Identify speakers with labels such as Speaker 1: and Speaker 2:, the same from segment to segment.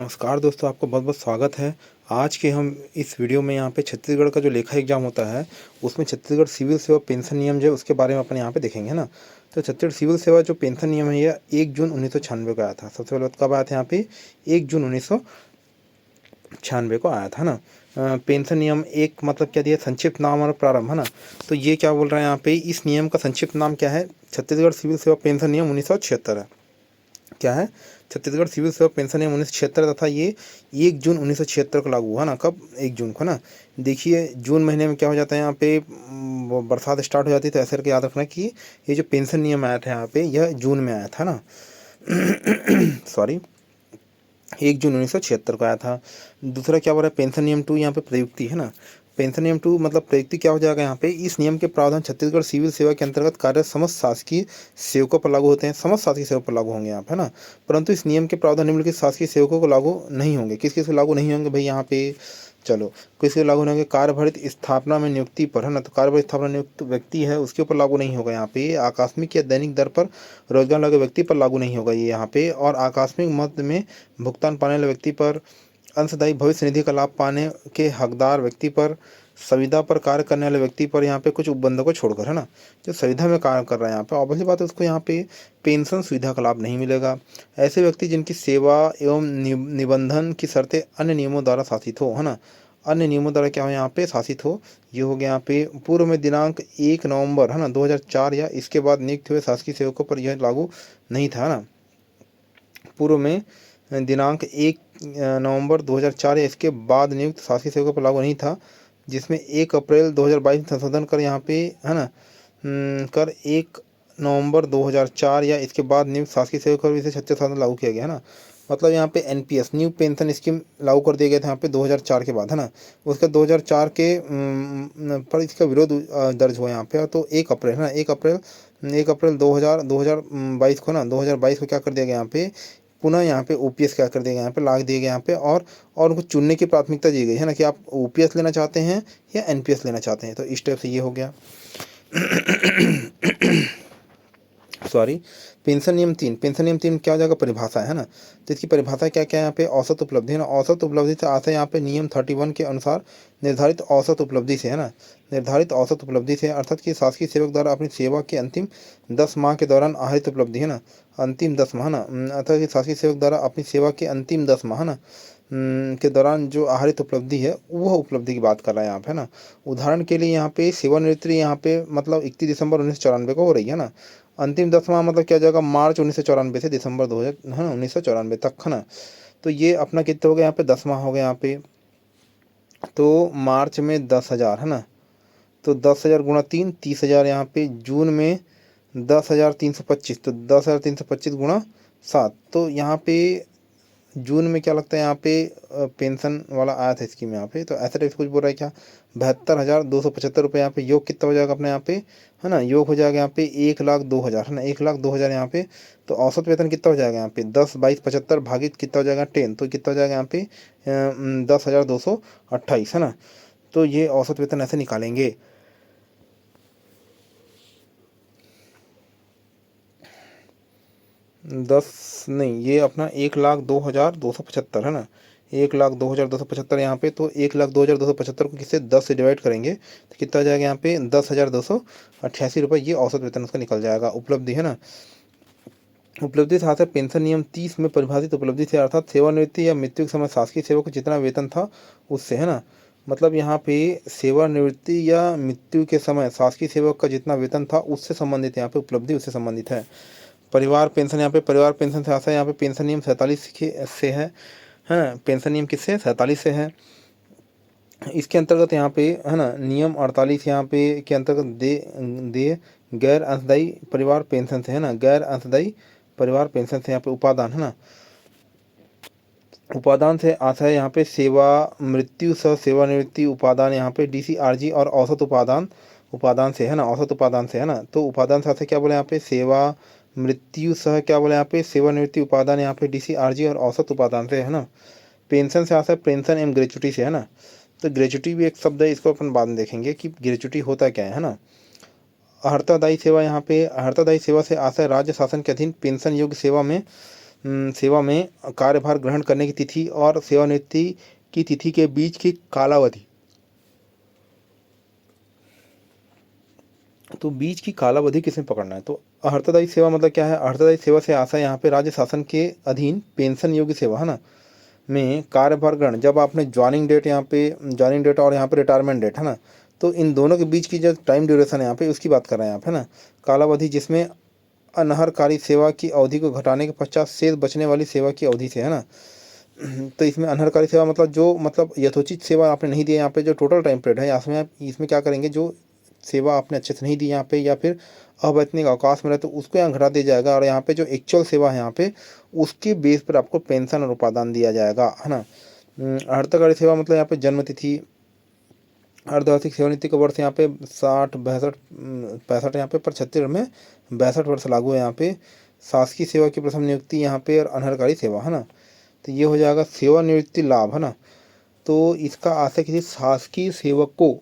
Speaker 1: नमस्कार दोस्तों, आपका बहुत-बहुत स्वागत है। आज के हम इस वीडियो में यहाँ पे छत्तीसगढ़ का जो लेखा एग्ज़ाम होता है, उसमें छत्तीसगढ़ सिविल सेवा पेंशन नियम जो है उसके बारे में अपन यहाँ पे देखेंगे, है ना? तो छत्तीसगढ़ सिविल सेवा जो पेंशन नियम है, यह 1 जून 1996 को आया था। सबसे पहले बात कब आया था यहाँ पे? 1 जून 1996 को आया था, है ना? पेंशन नियम एक मतलब क्या दिया, संक्षिप्त नाम और प्रारंभ, है ना? तो ये क्या बोल रहा है यहाँ पे, इस नियम का संक्षिप्त नाम क्या है? छत्तीसगढ़ सिविल सेवा पेंशन नियम 1976 है। क्या है? छत्तीसगढ़ सिविल सेवा पेंशन नियम 1976 तथा ये 1 जून 1976 को लागू हुआ ना। कब? 1 जून को ना। देखिए जून महीने में क्या हो जाता है यहाँ पे, बरसात स्टार्ट हो जाती है, तो ऐसे करके याद रखना कि ये जो पेंशन नियम आया था यहाँ पे, यह जून में आया था ना। सॉरी, 1 जून 1976 को आया था। दूसरा क्या बोल रहा है, पेंशन नियम 2 यहाँ पे प्रयुक्ति, है ना। पेंशन नियम 2 मतलब प्रयुक्ति क्या हो जाएगा यहाँ पे, इस नियम के प्रावधान छत्तीसगढ़ सिविल सेवा के अंतर्गत कार्यरत समस्त शासकीय सेवकों पर लागू होते हैं। समस्त शासकीय सेवकों पर लागू होंगे यहाँ पे, है ना। परंतु इस नियम के प्रावधान निम्नलिखित शासकीय सेवकों को लागू नहीं होंगे। किस किस को लागू नहीं होंगे भाई यहाँ पे? चलो, किसके लागू नहीं होंगे? कार्यभरित स्थापना में नियुक्ति पर, है ना। तो कार्यभरित स्थापना नियुक्त व्यक्ति है उसके ऊपर लागू नहीं होगा यहाँ पे। आकस्मिक या दैनिक दर पर रोजगार लगे व्यक्ति पर लागू नहीं होगा ये यहाँ पे। और आकस्मिक मद में भुगतान पाने वाले व्यक्ति पर, अंशदायी भविष्य निधि का लाभ पाने के हकदार व्यक्ति पर, संविदा पर कार्य करने वाले व्यक्ति पर, यहाँ पे कुछ उपबंधों को छोड़कर, है ना। जो संविदा में कार्य कर रहा है यहाँ पे, ऑब्वियसली बात है, उसको यहाँ पे पेंशन सुविधा का लाभ नहीं मिलेगा। ऐसे व्यक्ति जिनकी सेवा एवं निबंधन की शर्तें अन्य नियमों द्वारा शासित हो, है ना। अन्य नियमों द्वारा क्या हो यहाँ पे शासित हो, ये हो गया यहाँ पे। पूर्व में दिनांक 1 नवंबर, है ना, 2004 या इसके बाद नियुक्त हुए शासकीय सेवकों पर यह लागू नहीं था, है ना। पूर्व में दिनांक 1 नवंबर 2004 या इसके बाद नियुक्त शासकीय सेवकों पर लागू नहीं था, जिसमें 1 अप्रैल 2022 में संशोधन कर यहाँ पे, है ना, कर 1 नवंबर 2004 या इसके बाद नियुक्त शासकीय सेवकों पर इसे 36 साल लागू किया गया, है ना। मतलब यहाँ पे एनपीएस न्यू पेंशन स्कीम लागू कर दिया गया था यहाँ पे 2004 के बाद, है ना। उसका 2004 के पर इसका विरोध दर्ज हुआ यहाँ पे। तो 1 अप्रैल, है ना, 1 अप्रैल 2022 को ना, 2022 को क्या कर दिया गया यहाँ पे, पुनः यहाँ पे ओपीएस क्या कर दिया गया यहाँ पे, लाग दिया गया यहाँ पे। और उनको चुनने की प्राथमिकता दी गई, है ना, कि आप ओपीएस लेना चाहते हैं या एनपीएस लेना चाहते हैं। तो इस टाइप से ये हो गया। सॉरी, पेंशन नियम 3, पेंशन नियम 3 क्या हो जाएगा, परिभाषा, है ना। तो इसकी परिभाषा क्या क्या है यहाँ पे, औसत उपलब्धि, है ना। औसत उपलब्धि से आता है यहाँ पे नियम 31 के अनुसार निर्धारित औसत उपलब्धि से, है ना। निर्धारित औसत उपलब्धि से अर्थात कि शासकीय सेवक द्वारा अपनी सेवा के अंतिम 10 माह के दौरान आहरित उपलब्धि, है ना। अंतिम 10 माह, है ना, अर्थात कि शासकीय सेवक द्वारा अपनी सेवा के अंतिम 10 माह, है ना, के दौरान जो आहरित उपलब्धि है, वह उपलब्धि की बात कर रहा है यहाँ पे, है ना। उदाहरण के लिए यहाँ पे सेवानिवृत्ति यहाँ पे मतलब 31 दिसंबर 1994 को हो रही है ना। अंतिम 10 माह मतलब क्या हो जाएगा, मार्च 1994 से दिसंबर 2000, है ना, 1994 तक, है ना। तो ये अपना कितना हो गया यहाँ पे, 10 माह हो गया यहाँ पे। तो मार्च में 10,000, है ना। तो 10,000 गुणा 3, 30,000 यहाँ पे। जून में 10,325, तो 10,325 गुणा 7। तो यहाँ पे जून में क्या लगता है यहाँ पे, पेंशन वाला आया था स्कीम यहाँ पे। तो ऐसा टाइप कुछ बोल रहा है क्या, 72,275 रुपये यहाँ पे। योग कितना हो जाएगा अपने यहाँ पे, है ना, योग हो जाएगा यहाँ पे 1,02,000, है ना, 1,02,000 यहाँ पे। तो औसत वेतन कितना हो जाएगा यहाँ पे, 10, 22, 75 भागित कितना हो जाएगा 10, तो कितना हो जाएगा यहाँ पे 10,228, है ना। तो ये औसत वेतन ऐसे निकालेंगे। 10 नहीं, ये अपना 1,02,275, है ना। 1,02,275 यहाँ पे। तो 1,02,275 को किससे 10 से डिवाइड करेंगे तो कितना आ जाएगा यहाँ पे, 10,288 रुपये। ये औसत वेतन उसका निकल जाएगा, उपलब्धि, है ना। उपलब्धि से आता है पेंशन नियम 30 में परिभाषित उपलब्धि से अर्थात सेवानिवृत्ति या मृत्यु के समय शासकीय सेवक को जितना वेतन था उससे, है ना। मतलब यहाँ पे सेवानिवृत्ति या मृत्यु के समय शासकीय सेवक का जितना वेतन था उससे संबंधित, यहाँ पे उपलब्धि उससे संबंधित है। परिवार पेंशन, यहाँ पे परिवार पेंशन से आता है यहाँ पे पेंशन नियम 47 से है ना। पेंशन नियम किससे, 47 से है। इसके अंतर्गत यहाँ पे, है ना, नियम 48 यहाँ पे के अंतर्गत दे गैर अंशदायी परिवार पेंशन से, है ना, गैर अंशदायी परिवार पेंशन से यहाँ पे उपादान, है ना। उपादान से आता है यहाँ पे सेवा मृत्यु सह सेवानिवृत्ति उपादान यहाँ पे डीसीआरजी। और औसत उपादान, उपादान से, है ना, औसत उपादान से, है ना। तो उपादान से आता है क्या बोले यहाँ पे, सेवा मृत्यु सह क्या बोले यहाँ पे, सेवानिवृत्ति उपादान यहाँ पे डीसीआरजी और औसत उपादान से, है ना। पेंशन से आता है पेंशन एवं ग्रेचुटी से, है ना। तो ग्रेचुटी भी एक शब्द है, इसको अपन बाद में देखेंगे कि ग्रेचुटी होता क्या है ना। अर्हतादायी सेवा, यहाँ पे अर्हतादायी सेवा से आता है राज्य शासन के अधीन पेंशन योग्य सेवा में सेवा में कार्यभार ग्रहण करने की तिथि और सेवानिवृत्ति की तिथि के बीच की कालावधि। तो बीच की कालावधि किसमें पकड़ना है? तो अर्हतादायी सेवा मतलब क्या है? अर्हतादायी सेवा से आशा यहाँ पे राज्य शासन के अधीन पेंशन योग्य सेवा, है ना, में कार्यभार ग्रहण, जब आपने ज्वाइनिंग डेट यहाँ पे, ज्वाइनिंग डेट और यहाँ पे रिटायरमेंट डेट, है ना, तो इन दोनों के बीच की जो टाइम ड्यूरेशन है यहाँ पे उसकी बात कर रहे हैं आप, है ना। कालावधि जिसमें अनहरकारी सेवा की अवधि को घटाने के पश्चात शेष बचने वाली सेवा की अवधि से, है ना। तो इसमें अनहरकारी सेवा मतलब जो मतलब यथोचित सेवा आपने नहीं दी है यहाँ पे, जो टोटल टाइम पीरियड है, इसमें आप इसमें क्या करेंगे, जो सेवा आपने अच्छे से नहीं दी यहाँ पे या फिर अवैतनिक अवकाश में रहे तो उसको यहाँ घटा दिया जाएगा, और यहाँ पे जो एक्चुअल सेवा है यहाँ पे उसके बेस पर आपको पेंशन और उपादान दिया जाएगा, है ना। अर्हताकारी सेवा मतलब यहाँ पे जन्म तिथि, अर्धवार्षिक सेवानिवृत्ति का वर्ष यहाँ पे 60, 62, 65 यहाँ पे, पर छत्तीसगढ़ में 62 वर्ष लागू है यहाँ पे। शासकीय सेवा की प्रथम नियुक्ति यहाँ पे और अनहरकारी सेवा, है ना। तो ये हो जाएगा सेवानिवृत्ति लाभ, है ना। तो इसका आशय किसी शासकीय सेवक को,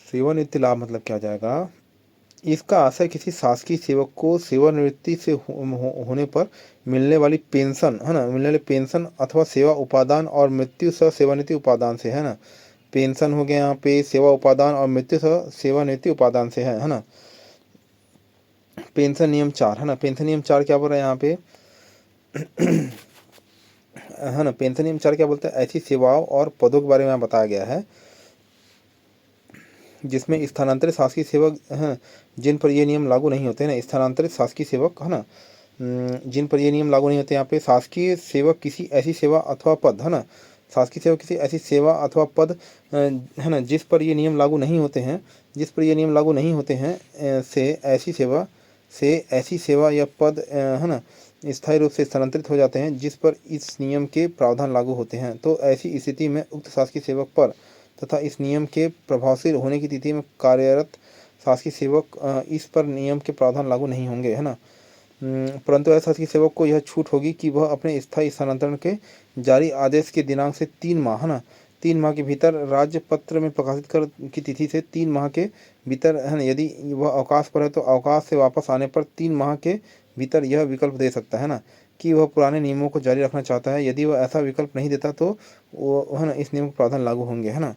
Speaker 1: सेवानिवृत्ति लाभ मतलब क्या हो जाएगा, इसका आशय किसी शासकीय सेवक को सेवानिवृत्ति से होने पर मिलने वाली पेंशन, है ना, मिलने वाली पेंशन अथवा सेवा उपादान और मृत्यु सह सेवानिवृत्ति उपादान से, है ना। पेंशन हो गया यहाँ पे, सेवा उपादान और मृत्यु सह सेवानिवृत्ति उपादान से है ना। पेंशन नियम 4, है ना, पेंशन नियम 4 क्या बोल रहा है यहाँ पे, है ना, पेंशन नियम 4 क्या बोलते हैं, ऐसी सेवाओं और पदों के बारे में बताया गया है जिसमें स्थानांतरित शासकीय सेवक हैं जिन पर ये नियम लागू नहीं होते हैं ना, स्थानांतरित शासकीय सेवक, है ना, जिन पर ये नियम लागू नहीं होते। यहाँ पे शासकीय सेवक किसी ऐसी सेवा अथवा पद, है ना, शासकीय सेवक किसी ऐसी सेवा अथवा पद, है ना, जिस पर ये नियम लागू नहीं होते हैं, जिस पर ये नियम लागू नहीं होते हैं, से ऐसी सेवा या पद, है ना, स्थायी रूप से स्थानांतरित हो जाते हैं जिस पर इस नियम के प्रावधान लागू होते हैं। तो ऐसी स्थिति में उक्त शासकीय सेवक पर तथा इस नियम के प्रभावशील होने की तिथि में कार्यरत शासकीय सेवक इस पर नियम के प्रावधान लागू नहीं होंगे, है ना। परंतु ऐसे शासकीय सेवक को यह छूट होगी कि वह अपने स्थायी स्थानांतरण के जारी आदेश के दिनांक से 3 माह, है ना, 3 माह के भीतर राज्य पत्र में प्रकाशित कर की तिथि से 3 माह के भीतर, है ना, यदि वह अवकाश पर है तो अवकाश से वापस आने पर 3 माह के भीतर यह विकल्प दे सकता है ना कि वह पुराने नियमों को जारी रखना चाहता है। यदि वह ऐसा विकल्प नहीं देता तो वो, है ना, इस नियम के प्रावधान लागू होंगे, है ना।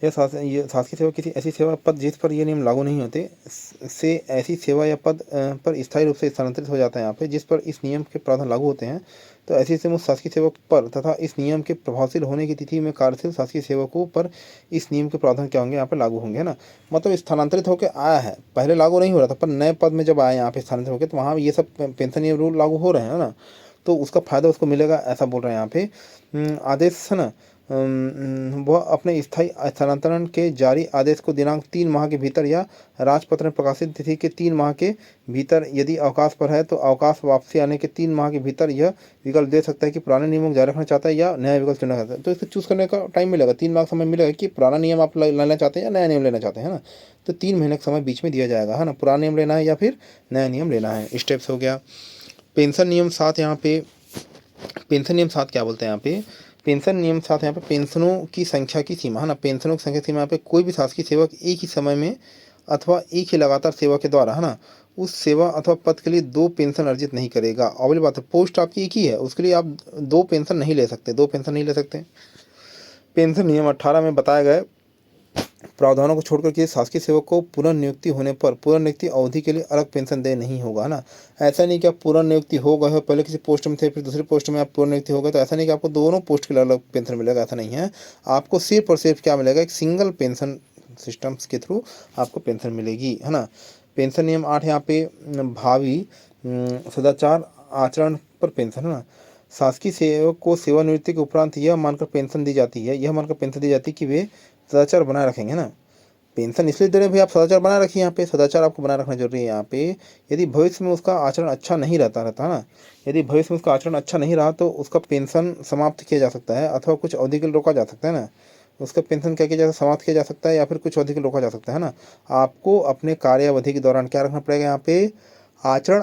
Speaker 1: यह शासकीय सेवा किसी ऐसी सेवा पद जिस पर ये नियम लागू नहीं होते से ऐसी सेवा या पद पर स्थायी रूप से स्थानांतरित हो जाता है यहाँ पे जिस पर इस नियम के प्रावधान लागू होते हैं। तो ऐसी सेवा शासकीय सेवक पर तथा इस नियम के प्रभावशील होने की तिथि में कार्यशील शासकीय सेवकों पर इस नियम के प्रावधान क्या होंगे, यहाँ पे लागू होंगे, है ना। मतलब स्थानांतरित होकर आया है, पहले लागू नहीं हो रहा था, पर नए पद में जब आया यहाँ पे स्थानांतरित होकर तो वहाँ ये सब पेंशन नियम रूल लागू हो रहे हैं, है ना। तो उसका फायदा उसको मिलेगा, ऐसा बोल रहे हैं यहाँ पे। आदेश, है ना, वह अपने स्थायी स्थानांतरण के जारी आदेश को दिनांक 3 माह के भीतर या राजपत्र में प्रकाशित तिथि के 3 माह के भीतर, यदि अवकाश पर है तो अवकाश वापसी आने के 3 माह के भीतर यह विकल्प दे सकता है कि पुराने नियमों को जारी रखना चाहता है या नया विकल्प चुनना चाहता है। तो इसको चूज़ करने का टाइम मिलेगा, 3 माह का समय मिलेगा कि पुराना नियम आप लेना चाहते हैं या नया नियम लेना चाहते हैं, है ना। तो 3 महीने का समय बीच में दिया जाएगा, है ना, पुराना नियम लेना है या फिर नया नियम लेना है। स्टेप्स हो गया। पेंशन नियम 7 यहाँ पे, पेंशन नियम 7 क्या बोलते हैं यहाँ पे, पेंशन नियम 7 यहाँ पे पेंशनों की संख्या की सीमा, है ना, पेंशनों की संख्या की सीमा यहाँ पे कोई भी शासकीय सेवक एक ही समय में अथवा एक ही लगातार सेवा के द्वारा, है ना, उस सेवा अथवा पद के लिए 2 पेंशन अर्जित नहीं करेगा। अगली बात है, पोस्ट आपकी एक ही है, उसके लिए आप 2 पेंशन नहीं ले सकते, 2 पेंशन नहीं ले सकते। पेंशन नियम 18 में बताया गया प्रावधानों को छोड़कर किसी शासकीय सेवक को पुनर्नियुक्ति होने पर पुनर्नियुक्ति अवधि के लिए अलग पेंशन दे नहीं होगा, है ना। ऐसा नहीं कि आप पुनर्नियुक्ति हो गए हो, पहले किसी पोस्ट में थे फिर दूसरी पोस्ट में आप पुनर्नियुक्ति हो गए, तो ऐसा नहीं कि आपको दोनों पोस्ट के लिए अलग पेंशन मिलेगा, ऐसा नहीं है। आपको सिर्फ और सिर्फ क्या मिलेगा, एक सिंगल पेंशन सिस्टम्स के थ्रू आपको पेंशन मिलेगी, है ना। पेंशन नियम 8 यहाँ पे भावी सदाचार आचरण पर पेंशन, है ना। शासकीय सेवक को सेवानिवृत्ति के उपरांत यह मानकर पेंशन दी जाती है, यह मानकर पेंशन दी जाती है कि वे सदाचार बनाए रखेंगे ना। पेंशन इसलिए दे रहे हैं भाई, आप सदाचार बनाए रखिए, यहाँ पे सदाचार आपको बनाए रखना जरूरी है यहाँ पे। यदि भविष्य में उसका आचरण अच्छा नहीं रहता है ना, यदि भविष्य में उसका आचरण अच्छा नहीं रहा तो उसका पेंशन समाप्त किया जा सकता है अथवा कुछ अवधि के लिए रोका जा सकता है ना। उसका पेंशन क्या किया जा सकता है, समाप्त किया जा सकता है या फिर कुछ अवधि के लिए रोका जा सकता है ना। आपको अपने कार्यावधि के दौरान क्या रखना पड़ेगा यहाँ पे, आचरण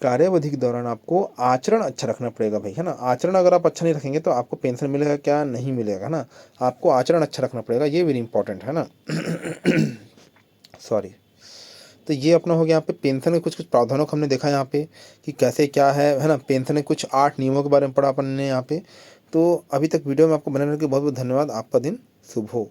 Speaker 1: कार्यावधि के दौरान आपको आचरण अच्छा रखना पड़ेगा भाई, है ना। आचरण अगर आप अच्छा नहीं रखेंगे तो आपको पेंशन मिलेगा क्या, नहीं मिलेगा, है ना। आपको आचरण अच्छा रखना पड़ेगा, ये वेरी इंपॉर्टेंट है ना। सॉरी। तो ये अपना हो गया यहाँ पे पेंशन के कुछ कुछ प्रावधानों को हमने देखा यहाँ पे कि कैसे क्या है ना। पेंशन के कुछ 8 नियमों के बारे में पढ़ा अपन ने यहाँ पे। तो अभी तक वीडियो में आपको बने रहने के लिए बहुत बहुत धन्यवाद। आपका दिन शुभ हो।